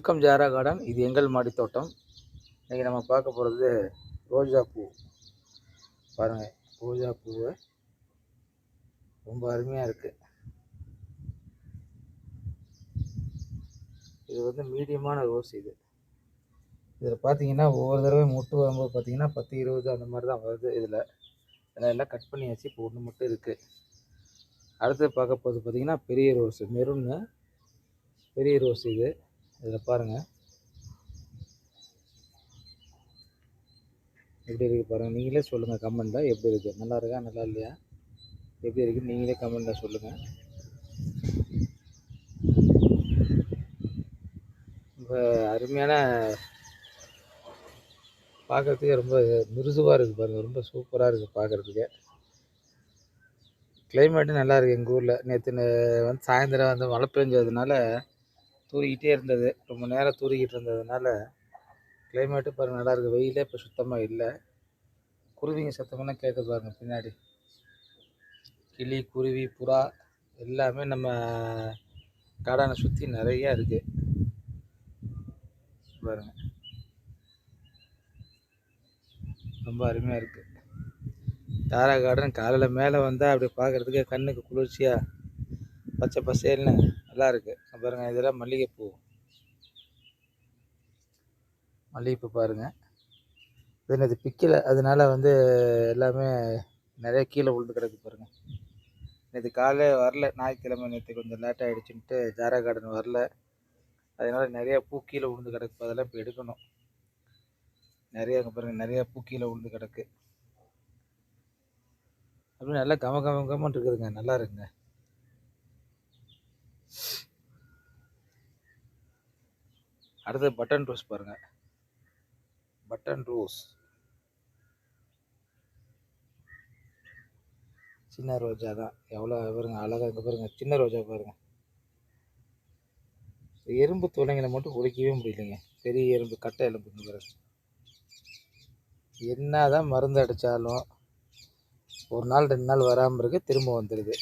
வணக்கம் ஜாரா கார்டன். இது எங்கள் மாடி தோட்டம். இன்றைக்கி நம்ம பார்க்க போகிறது ரோஜா பூ. பாருங்கள், ரோஜா பூவை ரொம்ப அருமையாக இருக்குது. இது வந்து மீடியமான ரோஸ். இதில் பார்த்தீங்கன்னா ஒவ்வொரு தடவை மொட்டு வரும்போது பார்த்தீங்கன்னா 10, 20 அந்த மாதிரி தான் வருது. இதெல்லாம் கட் பண்ணியாச்சு. இப்போ ஒன்று மட்டும் இருக்குது. அடுத்து பார்க்க போகிறது பார்த்தீங்கன்னா பெரிய ரோஸு, மெரூன்னு பெரிய ரோஸ். இதில் பாருங்கள் எப்படி இருக்குது பாருங்கள். நீங்களே சொல்லுங்கள் கமெண்ட்டில் எப்படி இருக்குது. நல்லா இருக்கா, நல்லா இல்லையா, எப்படி இருக்குது நீங்களே கமெண்ட்டில் சொல்லுங்கள். ரொம்ப அருமையான, பார்க்குறதுக்கே ரொம்ப மிருதுவாக இருக்குது பாருங்கள். ரொம்ப சூப்பராக இருக்குது பார்க்குறதுக்கே. கிளைமேட்டும் நல்லா இருக்குது எங்கள் ஊரில். நேற்று வந்து சாயந்தரம் வந்து மழை பெஞ்சதுனால தூரிக்கிட்டே இருந்தது. ரொம்ப நேரம் தூரிக்கிட்டு இருந்ததுனால கிளைமேட்டும் பாருங்கள் நல்லா இருக்குது. வெயிலே இப்போ சுத்தமாக இல்லை. குருவிங்க சத்தமெல்லாம் கேட்குது பாருங்கள் பின்னாடி. கிளி, குருவி, புறா எல்லாமே நம்ம காடானை சுற்றி நிறையா இருக்குது பாருங்கள். ரொம்ப அருமையாக இருக்குது. தாரா கார்டன் காலையில் மேலே வந்தால் அப்படி பார்க்குறதுக்கு கண்ணுக்கு குளிர்ச்சியாக பச்சை பசேல்னு நல்லா இருக்குது பாருங்கள். இதெல்லாம் மல்லிகைப்பூ. மல்லிகைப்பூ பாருங்கள். இது பிக்கலை, அதனால வந்து எல்லாமே நிறைய கீழே விழுந்து கிடக்கு பாருங்கள். நேற்று காலையில் வரல, ஞாயிற்றுக்கிழமை. நேற்று கொஞ்சம் லேட் ஆகிடுச்சுன்ட்டு ஜாரா கார்டன் வரல. அதனால் நிறையா பூ கீழே விழுந்து கிடக்கு. அதெல்லாம் இப்போ எடுக்கணும். நிறைய அங்கே பாருங்கள், நிறையா பூ கீழே விழுந்து கிடக்கு. அப்படி நல்லா கமன்னு இருக்குதுங்க. நல்லா இருக்குங்க. அடுத்தது பட்டன் ரோஸ் பாருங்கள். பட்டன் ரோஸ் சின்ன ரோஜா தான். எவ்வளோ பாருங்க அழகாக இங்கே பாருங்கள். சின்ன ரோஜா பாருங்கள். எறும்பு தொலைங்களை மட்டும் ஒழிக்கவே முடியலைங்க. பெரிய எறும்பு, கட்டை எலும்புங்க பாருங்க. என்ன தான் மருந்து அடித்தாலும் ஒரு நாள் 2 நாள் வராமல் இருக்கு, திரும்ப வந்துடுது.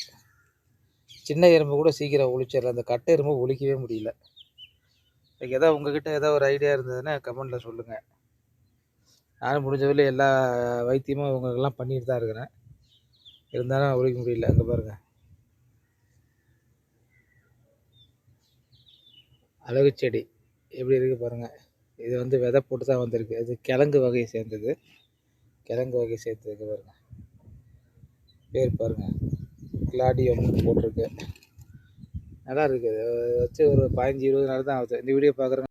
சின்ன எறும்பு கூட சீக்கிரம் ஒழிச்சிடல, அந்த கட்டை எறும்பு ஒழிக்கவே முடியல. ஏதாவது உங்ககிட்ட ஏதாவது ஒரு ஐடியா இருந்ததுன்னா கமெண்டில் சொல்லுங்கள். நானும் முடிஞ்சவரை எல்லா வைத்தியமும் இவங்களுக்கெல்லாம் பண்ணிட்டு தான் இருக்கிறேன். இருந்தாலும் ஒழிக்க முடியல. அங்கே பாருங்கள், அழகு செடி எப்படி இருக்குது பாருங்கள். இது வந்து விதை போட்டு தான் வந்திருக்கு. இது கிழங்கு வகையை சேர்ந்தது. கிழங்கு வகை சேர்த்துருக்கு பாருங்கள். பேர் பாருங்கள், கிளாடியம் போட்டிருக்கு. நல்லா இருக்குது. வச்சு ஒரு 15-20 நாள் தான் ஆகுது. இந்த வீடியோ பார்க்குறேன்.